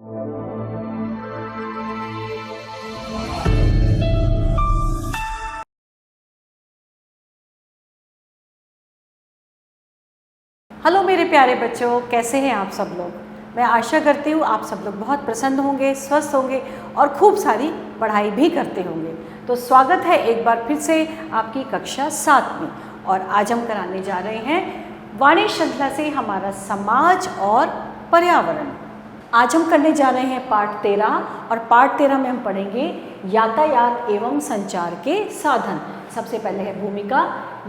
Hello मेरे प्यारे बच्चों, कैसे हैं आप सब लोग। मैं आशा करती हूँ आप सब लोग बहुत प्रसन्न होंगे, स्वस्थ होंगे और खूब सारी पढ़ाई भी करते होंगे। तो स्वागत है एक बार फिर से आपकी कक्षा 7 में। और आज हम कराने जा रहे हैं वाणी श्रृंखला से हमारा समाज और पर्यावरण। आज हम करने जा रहे हैं पाठ 13 और पाठ 13 में हम पढ़ेंगे यातायात एवं संचार के साधन। सबसे पहले है भूमिका।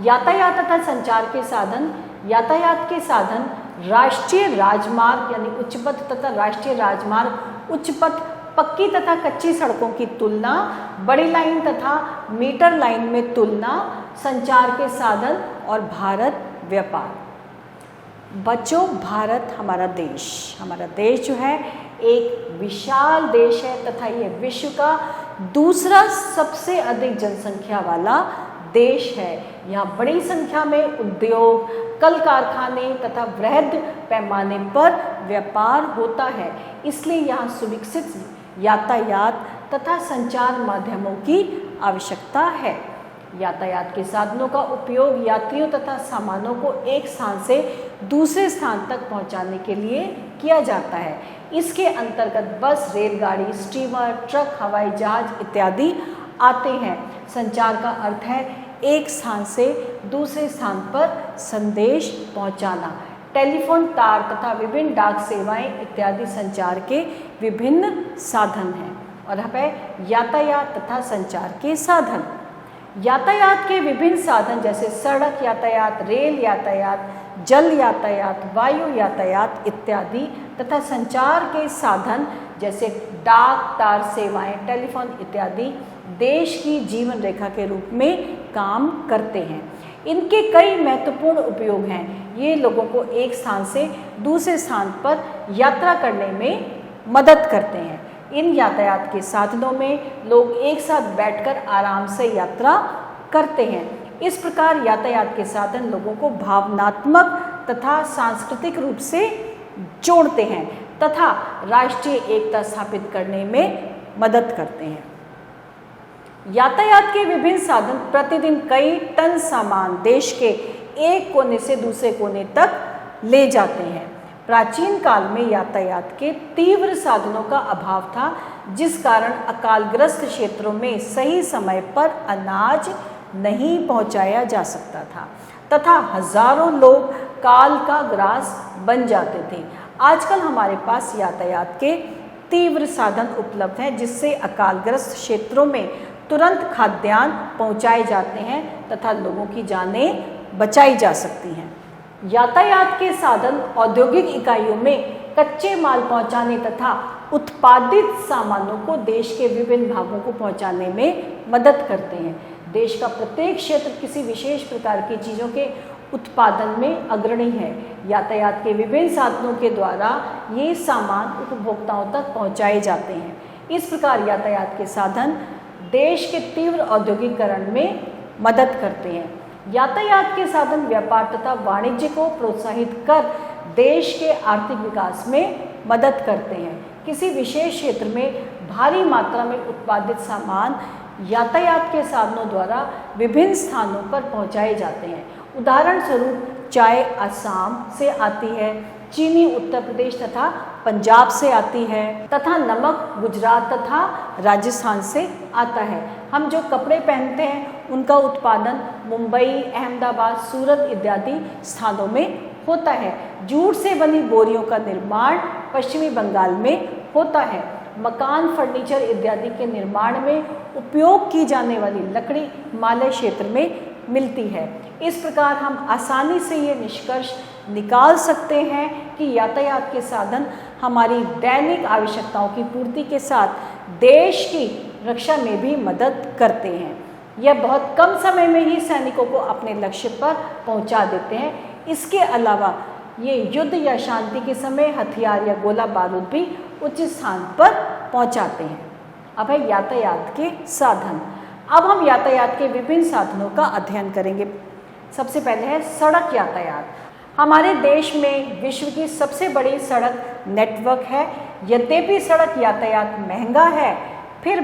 यातायात तथा संचार के साधन। यातायात के साधन राष्ट्रीय राजमार्ग यानी उच्च पथ तथा राष्ट्रीय राजमार्ग, उच्च पथ, पक्की तथा कच्ची सड़कों की तुलना, बड़ी लाइन तथा मीटर लाइन में तुलना, संचार के साधन और भारत व्यापार। बच्चों, भारत हमारा देश जो है एक विशाल देश है तथा ये विश्व का दूसरा सबसे अधिक जनसंख्या वाला देश है। यहाँ बड़ी संख्या में उद्योग, कल कारखाने तथा वृहद पैमाने पर व्यापार होता है। इसलिए यहाँ सुविकसित यातायात तथा संचार माध्यमों की आवश्यकता है। यातायात के साधनों का उपयोग यात्रियों तथा सामानों को एक स्थान से दूसरे स्थान तक पहुंचाने के लिए किया जाता है। इसके अंतर्गत बस, रेलगाड़ी, स्टीमर, ट्रक, हवाई जहाज इत्यादि आते हैं। संचार का अर्थ है एक स्थान से दूसरे स्थान पर संदेश पहुंचाना। टेलीफोन, तार तथा विभिन्न डाक सेवाएं इत्यादि संचार के विभिन्न साधन हैं। और अब है यातायात तथा संचार के साधन। यातायात के विभिन्न साधन जैसे सड़क यातायात, रेल यातायात, जल यातायात, वायु यातायात इत्यादि तथा संचार के साधन जैसे डाक, तार सेवाएं, टेलीफोन इत्यादि देश की जीवन रेखा के रूप में काम करते हैं। इनके कई महत्वपूर्ण उपयोग हैं। ये लोगों को एक स्थान से दूसरे स्थान पर यात्रा करने में मदद करते हैं। इन यातायात के साधनों में लोग एक साथ बैठकर आराम से यात्रा करते हैं। इस प्रकार यातायात के साधन लोगों को भावनात्मक तथा सांस्कृतिक रूप से जोड़ते हैं तथा राष्ट्रीय एकता स्थापित करने में मदद करते हैं। यातायात के विभिन्न साधन प्रतिदिन कई टन सामान देश के एक कोने से दूसरे कोने तक ले जाते हैं। प्राचीन काल में यातायात के तीव्र साधनों का अभाव था, जिस कारण अकालग्रस्त क्षेत्रों में सही समय पर अनाज नहीं पहुंचाया जा सकता था तथा हजारों लोग काल का ग्रास बन जाते थे। आजकल हमारे पास यातायात के तीव्र साधन उपलब्ध हैं, जिससे अकालग्रस्त क्षेत्रों में तुरंत खाद्यान्न पहुंचाए जाते हैं तथा लोगों की जानें बचाई जा सकती हैं। यातायात के साधन औद्योगिक इकाइयों में कच्चे माल पहुंचाने तथा उत्पादित सामानों को देश के विभिन्न भागों को पहुंचाने में मदद करते हैं। देश का प्रत्येक क्षेत्र किसी विशेष प्रकार की चीज़ों के उत्पादन में अग्रणी है। यातायात के विभिन्न साधनों के द्वारा ये सामान उपभोक्ताओं तक पहुंचाए जाते हैं। इस प्रकार यातायात के साधन देश के तीव्र औद्योगिकरण में मदद करते हैं। यातायात के साधन व्यापार तथा वाणिज्य को प्रोत्साहित कर देश के आर्थिक विकास में मदद करते हैं। किसी विशेष क्षेत्र में भारी मात्रा में उत्पादित सामान यातायात के साधनों द्वारा विभिन्न स्थानों पर पहुंचाए जाते हैं। उदाहरण स्वरूप चाय असम से आती है, चीनी उत्तर प्रदेश तथा पंजाब से आती है तथा नमक गुजरात तथा राजस्थान से आता है। हम जो कपड़े पहनते हैं उनका उत्पादन मुंबई, अहमदाबाद, सूरत इत्यादि स्थानों में होता है। जूट से बनी बोरियों का निर्माण पश्चिमी बंगाल में होता है। मकान, फर्नीचर इत्यादि के निर्माण में उपयोग की जाने वाली लकड़ी हिमालय क्षेत्र में मिलती है। इस प्रकार हम आसानी से ये निष्कर्ष निकाल सकते हैं कि यातायात के साधन हमारी दैनिक आवश्यकताओं की पूर्ति के साथ देश की रक्षा में भी मदद करते हैं। यह बहुत कम समय में ही सैनिकों को अपने लक्ष्य पर पहुंचा देते हैं। इसके अलावा ये युद्ध या शांति के समय हथियार या गोला बारूद भी उचित स्थान पर पहुंचाते हैं। अब है यातायात के साधन। अब हम यातायात के विभिन्न साधनों का अध्ययन करेंगे। सबसे पहले है सड़क यातायात। हमारे देश में विश्व की सबसे बड़ी सड़क नेटवर्क है। यद्यपि सड़क यातायात महंगा है, फिर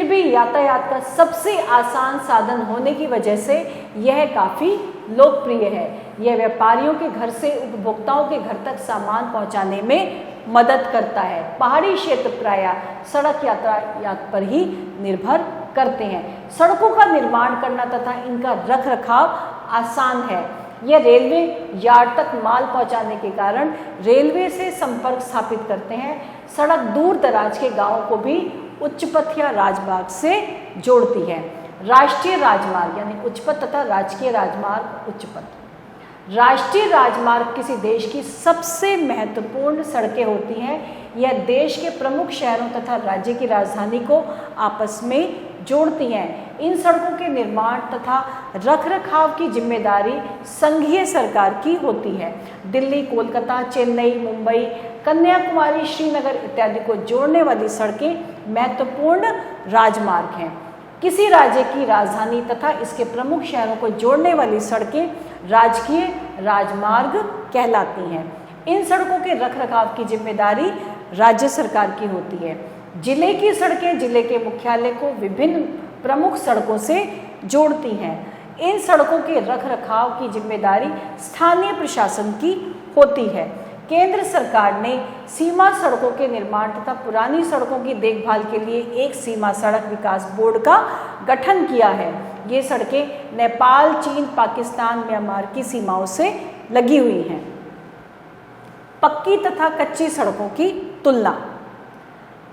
भी यातायात का सबसे आसान साधन होने की वजह से यह काफ़ी लोकप्रिय है। यह व्यापारियों के घर से उपभोक्ताओं के घर तक सामान पहुंचाने में मदद करता है। पहाड़ी क्षेत्र प्रायः सड़क यातायात पर ही निर्भर करते हैं। सड़कों का निर्माण करना तथा इनका रख रखाव आसान है। यह रेलवे यार्ड तक माल पहुंचाने के कारण रेलवे से संपर्क स्थापित करते हैं। सड़क दूर दराज के गांवों को भी उच्च पथ या राजमार्ग से जोड़ती है। राष्ट्रीय राजमार्ग यानी उच्च पथ तथा राजकीय राजमार्ग उच्च पथ। राष्ट्रीय राजमार्ग किसी देश की सबसे महत्वपूर्ण सड़कें होती हैं। यह देश के प्रमुख शहरों तथा राज्य की राजधानी को आपस में जोड़ती हैं। इन सड़कों के निर्माण तथा रखरखाव की जिम्मेदारी संघीय सरकार की होती है। दिल्ली, कोलकाता, चेन्नई, मुंबई, कन्याकुमारी, श्रीनगर इत्यादि को जोड़ने वाली सड़कें महत्वपूर्ण राजमार्ग हैं। किसी राज्य की राजधानी तथा इसके प्रमुख शहरों को जोड़ने वाली सड़कें राजकीय राजमार्ग कहलाती हैं। इन सड़कों के रखरखाव की जिम्मेदारी राज्य सरकार की होती है। जिले की सड़कें जिले के मुख्यालय को विभिन्न प्रमुख सड़कों से जोड़ती हैं। इन सड़कों के रखरखाव की जिम्मेदारी स्थानीय प्रशासन की होती है। केंद्र सरकार ने सीमा सड़कों के निर्माण तथा पुरानी सड़कों की देखभाल के लिए एक सीमा सड़क विकास बोर्ड का गठन किया है। ये सड़कें नेपाल, चीन, पाकिस्तान, म्यांमार की सीमाओं से लगी हुई हैं। पक्की तथा कच्ची सड़कों की तुलना।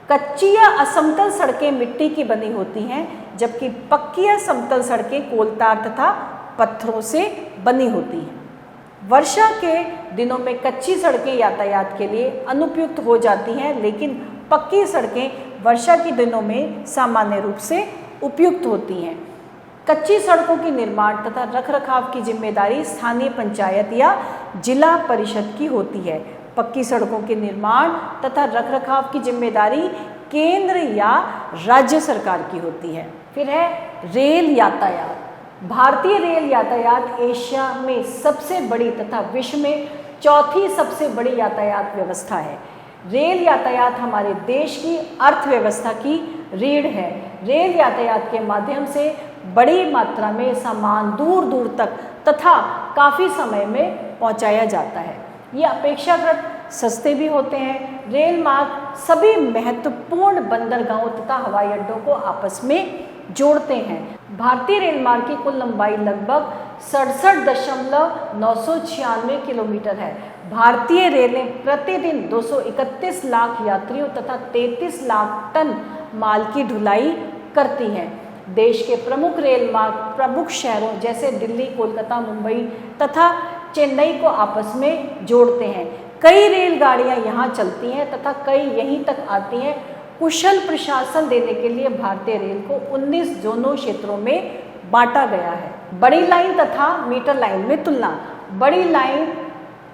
कच्ची या असमतल सड़कें मिट्टी की बनी होती हैं, जबकि पक्की या समतल सड़कें कोलतार तथा पत्थरों से बनी होती हैं। वर्षा के दिनों में कच्ची सड़कें यातायात के लिए अनुपयुक्त हो जाती हैं, लेकिन पक्की सड़कें वर्षा के दिनों में सामान्य रूप से उपयुक्त होती हैं। कच्ची सड़कों के निर्माण तथा रखरखाव की जिम्मेदारी स्थानीय पंचायत या जिला परिषद की होती है। पक्की सड़कों के निर्माण तथा रखरखाव की जिम्मेदारी केंद्र या राज्य सरकार की होती है। फिर है रेल यातायात। भारतीय रेल यातायात एशिया में सबसे बड़ी तथा विश्व में चौथी सबसे बड़ी यातायात व्यवस्था है। रेल यातायात हमारे देश की अर्थव्यवस्था की रीढ़ है। रेल यातायात के माध्यम से बड़ी मात्रा में सामान दूर दूर तक तथा काफ़ी समय में पहुंचाया जाता है। ये अपेक्षाकृत सस्ते भी होते हैं। रेल मार्ग सभी महत्वपूर्ण बंदरगाहों तथा हवाई अड्डों को आपस में जोड़ते हैं। भारतीय रेल मार्ग की कुल लंबाई लगभग 67.996 किलोमीटर है। भारतीय रेलें प्रतिदिन 231 लाख यात्रियों तथा 33 लाख टन माल की ढुलाई करती हैं। देश के प्रमुख रेल मार्ग प्रमुख शहरों जैसे दिल्ली, कोलकाता, मुंबई तथा चेन्नई को आपस में जोड़ते हैं। कई रेलगाड़ियां यहाँ चलती हैं तथा कई यहीं तक आती हैं। कुशल प्रशासन देने के लिए भारतीय रेल को 19 जोनों क्षेत्रों में बांटा गया है। बड़ी लाइन तथा मीटर लाइन में तुलना। बड़ी लाइन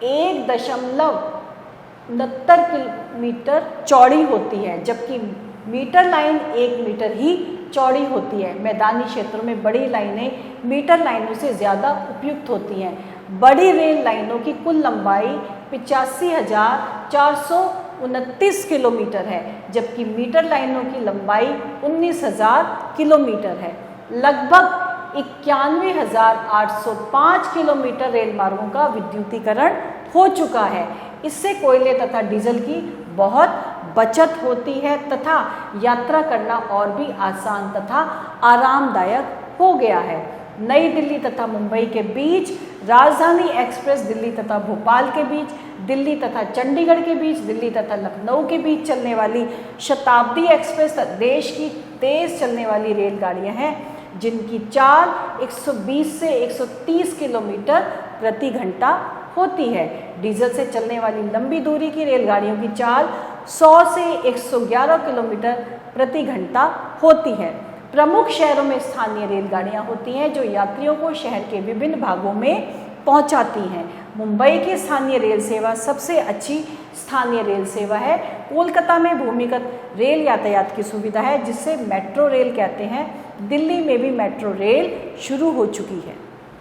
1.69 किलोमीटर चौड़ी होती है, जबकि मीटर लाइन 1 मीटर ही चौड़ी होती है। मैदानी क्षेत्रों में बड़ी लाइनें मीटर लाइनों से ज़्यादा उपयुक्त होती हैं। बड़ी रेल लाइनों की कुल लंबाई 85,429 किलोमीटर है, जबकि मीटर लाइनों की लंबाई 19,000 किलोमीटर है। लगभग 91,805 किलोमीटर रेल मार्गों का विद्युतीकरण हो चुका है। इससे कोयले तथा डीजल की बहुत बचत होती है तथा यात्रा करना और भी आसान तथा आरामदायक हो गया है। नई दिल्ली तथा मुंबई के बीच, राजधानी एक्सप्रेस दिल्ली तथा भोपाल के बीच, दिल्ली तथा चंडीगढ़ के बीच, दिल्ली तथा लखनऊ के बीच चलने वाली शताब्दी एक्सप्रेस देश की तेज चलने वाली रेलगाड़ियां हैं, जिनकी चाल 120 से 130 किलोमीटर प्रति घंटा होती है। डीजल से चलने वाली लंबी दूरी की रेलगाड़ियों की चाल 100 से 111 किलोमीटर प्रति घंटा होती है। प्रमुख शहरों में स्थानीय रेलगाड़ियां होती हैं जो यात्रियों को शहर के विभिन्न भागों में पहुंचाती हैं। मुंबई की स्थानीय रेल सेवा सबसे अच्छी स्थानीय रेल सेवा है। कोलकाता में भूमिगत रेल यातायात की सुविधा है, जिसे मेट्रो रेल कहते हैं। दिल्ली में भी मेट्रो रेल शुरू हो चुकी है।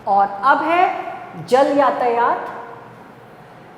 और अब है जल यातायात।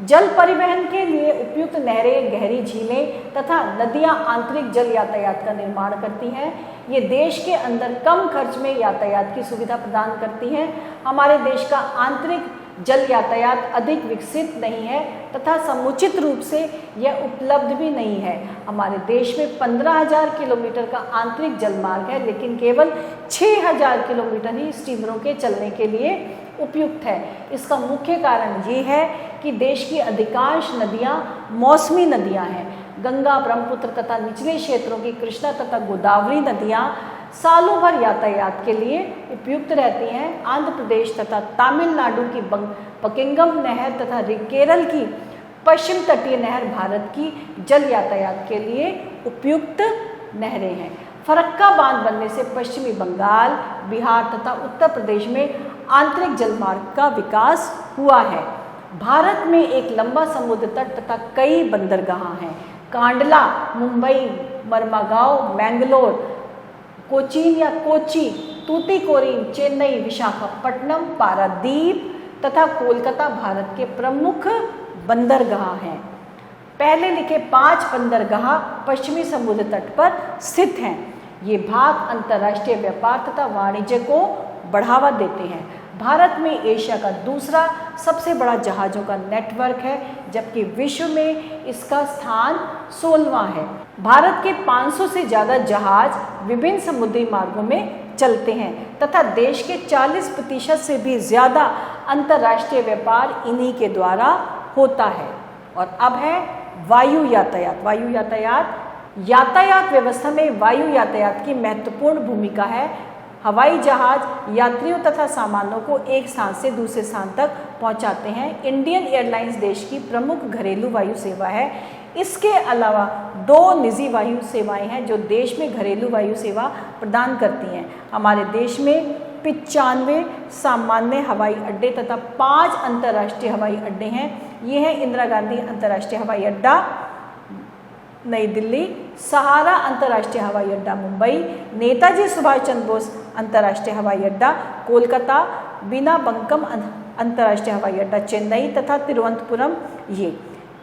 जल परिवहन के लिए उपयुक्त नहरें, गहरी झीलें तथा नदियां आंतरिक जल यातायात का निर्माण करती हैं। ये देश के अंदर कम खर्च में यातायात की सुविधा प्रदान करती हैं। हमारे देश का आंतरिक जल यातायात अधिक विकसित नहीं है तथा समुचित रूप से यह उपलब्ध भी नहीं है। हमारे देश में 15,000 किलोमीटर का आंतरिक जल मार्ग है, लेकिन केवल 6,000 किलोमीटर ही स्टीमरों के चलने के लिए उपयुक्त है। इसका मुख्य कारण ये है कि देश की अधिकांश नदियाँ मौसमी नदियाँ हैं। गंगा, ब्रह्मपुत्र तथा निचले क्षेत्रों की कृष्णा तथा गोदावरी नदियाँ सालों भर यातायात के लिए उपयुक्त रहती हैं। आंध्र प्रदेश तथा तमिलनाडु की पकिंगम नहर तथा केरल की पश्चिम तटीय नहर भारत की जल यातायात के लिए उपयुक्त नहरें हैं। फरक्का बांध बनने से पश्चिमी बंगाल, बिहार तथा उत्तर प्रदेश में आंतरिक जलमार्ग का विकास हुआ है। भारत में एक लंबा समुद्र तट तथा कई बंदरगाह हैं। कांडला, मुंबई, मरमागांव, मैंगलोर, कोचीन या कोची, तूतीकोरिन, चेन्नई, विशाखापट्टनम, पारादीप तथा कोलकाता भारत के प्रमुख बंदरगाह हैं। पहले लिखे 5 बंदरगाह पश्चिमी समुद्र तट पर स्थित हैं। ये भाग अंतर्राष्ट्रीय व्यापार तथा वाणिज्य को बढ़ावा देते हैं। भारत में एशिया का दूसरा सबसे बड़ा जहाज़ों का नेटवर्क है, जबकि विश्व में इसका स्थान 16वां है। भारत के 500 से ज़्यादा जहाज विभिन्न समुद्री मार्गों में चलते हैं तथा देश के 40% से भी ज़्यादा अंतर्राष्ट्रीय व्यापार इन्हीं के द्वारा होता है। और अब है वायु यातायात। वायु यातायात व्यवस्था में वायु यातायात की महत्वपूर्ण भूमिका है। हवाई जहाज यात्रियों तथा सामानों को एक स्थान से दूसरे स्थान तक पहुंचाते हैं। इंडियन एयरलाइंस देश की प्रमुख घरेलू वायु सेवा है। इसके अलावा 2 निजी वायु सेवाएं हैं जो देश में घरेलू वायु सेवा प्रदान करती हैं। हमारे देश में 95 सामान्य हवाई अड्डे तथा 5 अंतर्राष्ट्रीय हवाई अड्डे हैं। ये हैं इंदिरा गांधी अंतर्राष्ट्रीय हवाई अड्डा नई दिल्ली, सहारा अंतर्राष्ट्रीय हवाई अड्डा मुंबई, नेताजी सुभाष चंद्र बोस अंतर्राष्ट्रीय हवाई अड्डा कोलकाता, बीना बंकम अंतर्राष्ट्रीय हवाई अड्डा चेन्नई तथा तिरुवनंतपुरम।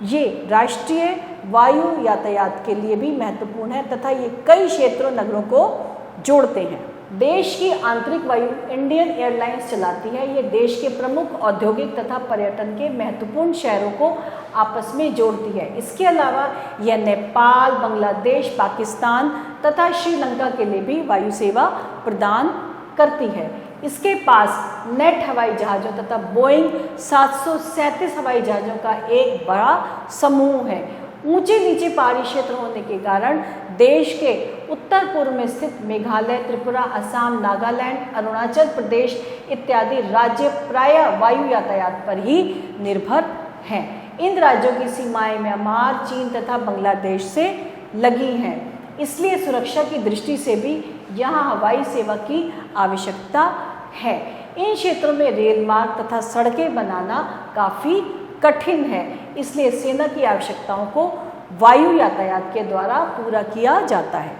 ये राष्ट्रीय वायु यातायात के लिए भी महत्वपूर्ण है तथा ये कई क्षेत्रों नगरों को जोड़ते हैं। देश की आंतरिक वायु इंडियन एयरलाइंस चलाती है। ये देश के प्रमुख औद्योगिक तथा पर्यटन के महत्वपूर्ण शहरों को आपस में जोड़ती है। इसके अलावा यह नेपाल, बांग्लादेश, पाकिस्तान तथा श्रीलंका के लिए भी वायु सेवा प्रदान करती है। इसके पास नेट हवाई जहाज़ों तथा बोइंग 737 हवाई जहाज़ों का एक बड़ा समूह है। ऊंचे नीचे पहाड़ी क्षेत्र होने के कारण देश के उत्तर पूर्व में स्थित मेघालय, त्रिपुरा, असम, नागालैंड, अरुणाचल प्रदेश इत्यादि राज्य प्रायः वायु यातायात पर ही निर्भर हैं। इन राज्यों की सीमाएं म्यांमार, चीन तथा बांग्लादेश से लगी हैं, इसलिए सुरक्षा की दृष्टि से भी यहाँ हवाई सेवा की आवश्यकता है। इन क्षेत्रों में रेल मार्ग तथा सड़कें बनाना काफ़ी कठिन है, इसलिए सेना की आवश्यकताओं को वायु यातायात के द्वारा पूरा किया जाता है।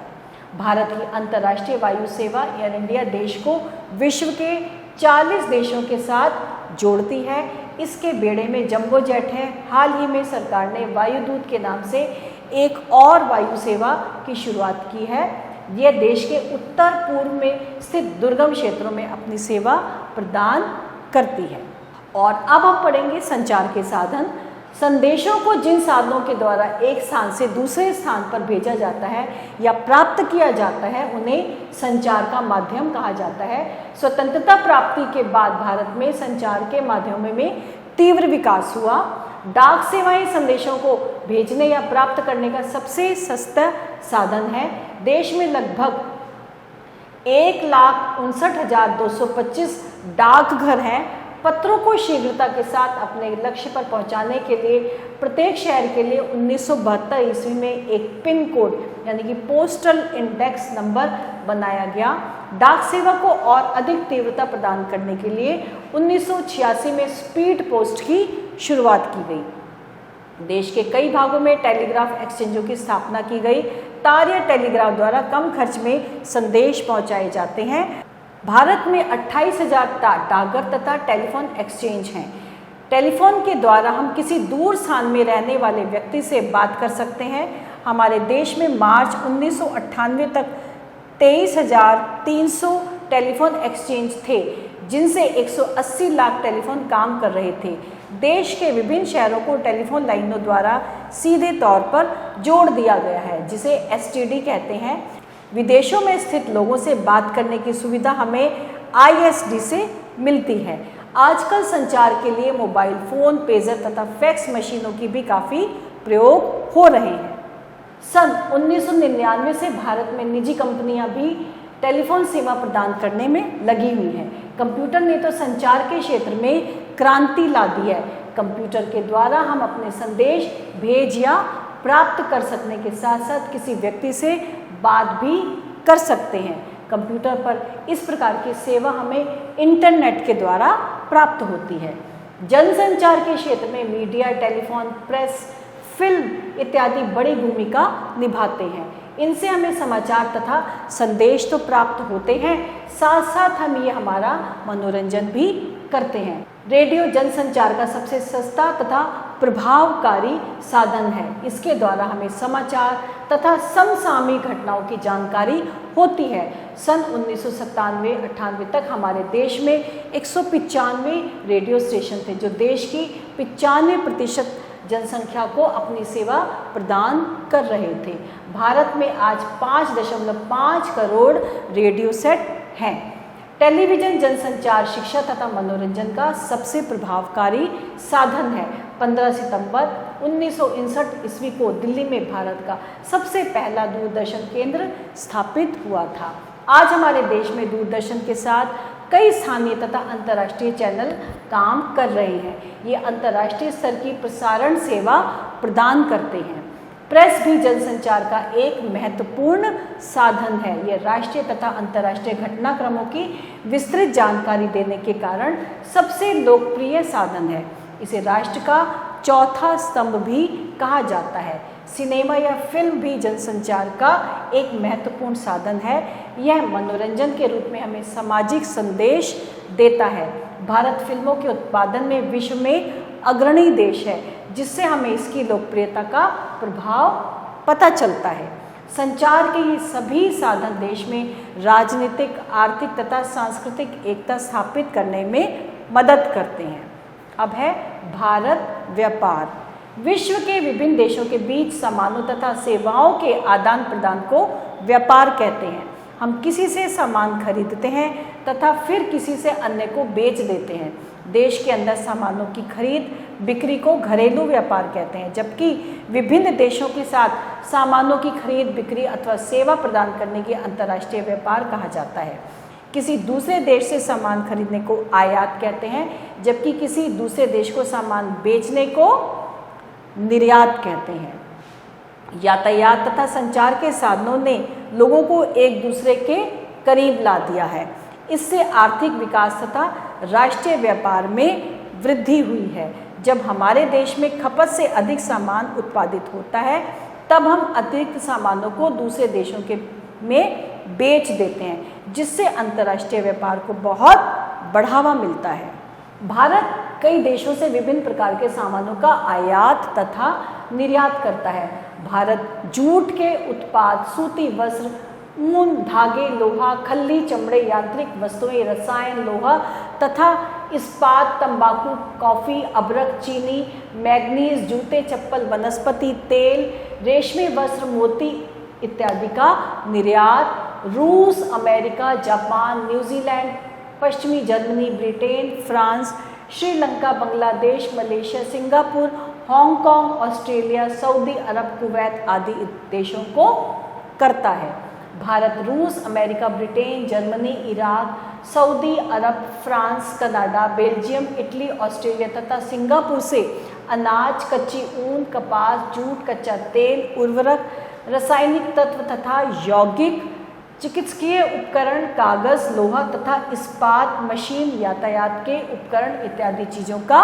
भारत की अंतर्राष्ट्रीय वायु सेवा एयर इंडिया देश को विश्व के 40 देशों के साथ जोड़ती है। इसके बेड़े में जंबो जेट है। हाल ही में सरकार ने वायुदूत के नाम से एक और वायु सेवा की शुरुआत की है। यह देश के उत्तर पूर्व में स्थित दुर्गम क्षेत्रों में अपनी सेवा प्रदान करती है। और अब हम पढ़ेंगे संचार के साधन। संदेशों को जिन साधनों के द्वारा एक स्थान से दूसरे स्थान पर भेजा जाता है या प्राप्त किया जाता है उन्हें संचार का माध्यम कहा जाता है। स्वतंत्रता प्राप्ति के बाद भारत में संचार के माध्यमों में तीव्र विकास हुआ। डाक सेवाएं संदेशों को भेजने या प्राप्त करने का सबसे सस्ता साधन है। देश में लगभग 1,59,225 डाकघर हैं। पत्रों को शीघ्रता के साथ अपने लक्ष्य पर पहुंचाने के लिए प्रत्येक शहर के लिए 1972 ईस्वी में एक पिन कोड यानी कि पोस्टल इंडेक्स नंबर बनाया गया। डाक सेवा को और अधिक तीव्रता प्रदान करने के लिए 1986 में स्पीड पोस्ट की शुरुआत की गई। देश के कई भागों में टेलीग्राफ एक्सचेंजों की स्थापना की गई। तार या टेलीग्राफ द्वारा कम खर्च में संदेश पहुंचाए जाते हैं। भारत में 28,000 डाकघर तथा टेलीफोन एक्सचेंज हैं। टेलीफोन के द्वारा हम किसी दूर स्थान में रहने वाले व्यक्ति से बात कर सकते हैं। हमारे देश में मार्च 1998 तक 23,300 टेलीफोन एक्सचेंज थे, जिनसे 180 लाख टेलीफोन काम कर रहे थे। देश के विभिन्न शहरों को टेलीफोन लाइनों द्वारा सीधे तौर पर जोड़ दिया गया है, जिसे एसटीडी कहते हैं। विदेशों में स्थित लोगों से बात करने की सुविधा हमें आईएसडी से मिलती है। आजकल संचार के लिए मोबाइल फोन, पेजर तथा फैक्स मशीनों की भी काफ़ी प्रयोग हो रहे हैं। सन 1999 से भारत में निजी कंपनियां भी टेलीफोन सेवा प्रदान करने में लगी हुई हैं। कंप्यूटर ने तो संचार के क्षेत्र में क्रांति ला दी है। कंप्यूटर के द्वारा हम अपने संदेश भेज या प्राप्त कर सकने के साथ साथ किसी व्यक्ति से बात भी कर सकते हैं। कंप्यूटर पर इस प्रकार की सेवा हमें इंटरनेट के द्वारा प्राप्त होती है। जनसंचार के क्षेत्र में मीडिया, टेलीफोन, प्रेस, फिल्म इत्यादि बड़ी भूमिका निभाते हैं। इनसे हमें समाचार तथा संदेश तो प्राप्त होते हैं, साथ साथ हम ये हमारा मनोरंजन भी करते हैं। रेडियो जनसंचार का सबसे सस्ता तथा प्रभावकारी साधन है। इसके द्वारा हमें समाचार तथा समसामयिक घटनाओं की जानकारी होती है। सन 1997-98 तक हमारे देश में 195 रेडियो स्टेशन थे, जो देश की 95% जनसंख्या को अपनी सेवा प्रदान कर रहे थे। भारत में आज 5.5 करोड़ रेडियो सेट हैं। टेलीविज़न जनसंचार, शिक्षा तथा मनोरंजन का सबसे प्रभावकारी साधन है। 15 सितंबर 1959 ईस्वी को दिल्ली में भारत का सबसे पहला दूरदर्शन केंद्र स्थापित हुआ था। आज हमारे देश में दूरदर्शन के साथ कई स्थानीय तथा अंतर्राष्ट्रीय चैनल काम कर रहे हैं। ये अंतर्राष्ट्रीय स्तर की प्रसारण सेवा प्रदान करते हैं। प्रेस भी जनसंचार का एक महत्वपूर्ण साधन है। यह राष्ट्रीय तथा अंतर्राष्ट्रीय घटनाक्रमों की विस्तृत जानकारी देने के कारण सबसे लोकप्रिय साधन है। इसे राष्ट्र का चौथा स्तंभ भी कहा जाता है। सिनेमा या फिल्म भी जनसंचार का एक महत्वपूर्ण साधन है। यह मनोरंजन के रूप में हमें सामाजिक संदेश देता है। भारत फिल्मों के उत्पादन में विश्व में अग्रणी देश है, जिससे हमें इसकी लोकप्रियता का प्रभाव पता चलता है। संचार के ये सभी साधन देश में राजनीतिक, आर्थिक तथा सांस्कृतिक एकता स्थापित करने में मदद करते हैं। अब है भारत व्यापार। विश्व के विभिन्न देशों के बीच सामानों तथा सेवाओं के आदान प्रदान को व्यापार कहते हैं। हम किसी से सामान खरीदते हैं तथा फिर किसी से अन्य को बेच देते हैं। देश के अंदर सामानों की खरीद बिक्री को घरेलू व्यापार कहते हैं, जबकि विभिन्न देशों के साथ सामानों की खरीद बिक्री अथवा सेवा प्रदान करने की अंतर्राष्ट्रीय व्यापार कहा जाता है। किसी दूसरे देश से सामान खरीदने को आयात कहते हैं, जबकि किसी दूसरे देश को सामान बेचने को निर्यात कहते हैं। यातायात तथा संचार के साधनों ने लोगों को एक दूसरे के करीब ला दिया है। इससे आर्थिक विकास तथा राष्ट्रीय व्यापार में वृद्धि हुई है। जब हमारे देश में खपत से अधिक सामान उत्पादित होता है, तब हम अतिरिक्त सामानों को दूसरे देशों के में बेच देते हैं, जिससे अंतर्राष्ट्रीय व्यापार को बहुत बढ़ावा मिलता है। भारत कई देशों से विभिन्न प्रकार के सामानों का आयात तथा निर्यात करता है। भारत जूट के उत्पाद, सूती वस्त्र, ऊन, धागे, लोहा, खल्ली, चमड़े, यांत्रिक वस्तुएं, रसायन, लोहा तथा इस्पात, तंबाकू, कॉफ़ी, अबरक, चीनी, मैग्नीज, जूते, चप्पल, वनस्पति तेल, रेशमी वस्त्र, मोती इत्यादि का निर्यात रूस, अमेरिका, जापान, न्यूजीलैंड, पश्चिमी Germany, Britain, France, Sri Lanka, Bangladesh, Malaysia, Singapore, Hong Kong, Australia, Saudi Arab, Kuwait आदि देशों को करता है। भारत रूस, America, Britain, Germany, Iraq, Saudi Arab, France, Canada, Belgium, Italy, Australia तथा सिंगापुर से अनाज, कच्ची ऊन, कपास, जूट, कच्चा तेल, उर्वरक, रासायनिक तत्व तथा यौगिक, चिकित्सकीय उपकरण, कागज, लोहा तथा इस्पात, मशीन, यातायात के उपकरण इत्यादि चीज़ों का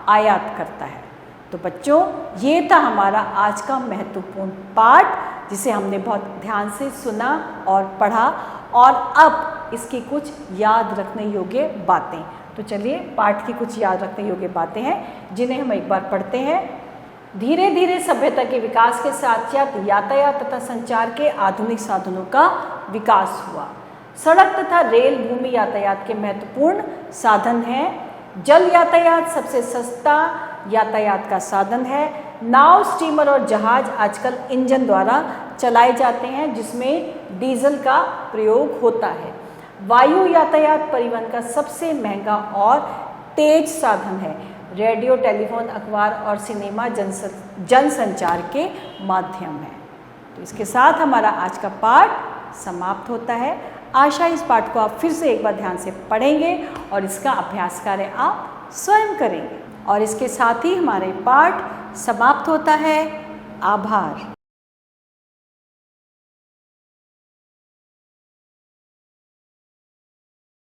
आयात करता है। तो बच्चों, ये था हमारा आज का महत्वपूर्ण पाठ जिसे हमने बहुत ध्यान से सुना और पढ़ा, और अब इसकी कुछ याद रखने योग्य बातें। तो चलिए पाठ की कुछ याद रखने योग्य बातें हैं जिन्हें हम एक बार पढ़ते हैं। धीरे धीरे सभ्यता के विकास के साथ साथ यातायात तथा संचार के आधुनिक साधनों का विकास हुआ। सड़क तथा रेल भूमि यातायात के महत्वपूर्ण साधन हैं। जल यातायात सबसे सस्ता यातायात का साधन है। नाव, स्टीमर और जहाज आजकल इंजन द्वारा चलाए जाते हैं जिसमें डीजल का प्रयोग होता है। वायु यातायात परिवहन का सबसे महंगा और तेज साधन है। रेडियो, टेलीफोन, अखबार और सिनेमा जनसंचार के माध्यम है। तो इसके साथ हमारा आज का पाठ समाप्त होता है। आशा इस पाठ को आप फिर से एक बार ध्यान से पढ़ेंगे और इसका अभ्यास कार्य आप स्वयं करेंगे। और इसके साथ ही हमारे पाठ समाप्त होता है। आभार।